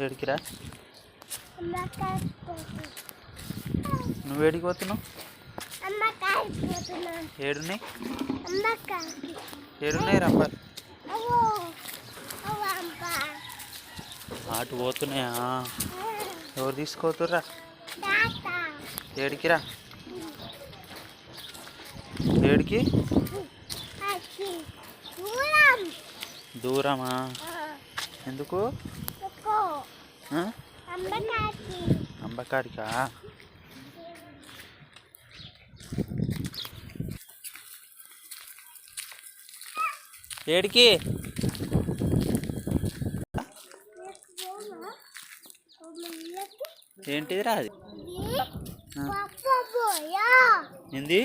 ఏడికిరా? నువ్వు ఏడికి పోతున్నావు? ఏడున్నాయి ఏడున్నాయి రంపాలు అటు పోతున్నాయా? ఎవరు తీసుకోతుర్రా? ఏడికిరా? ఏడికి? దూరమా? ఎందుకు? అంబకాడికా? ఏడికి? ఏంటిదిరా అది? ఏంది?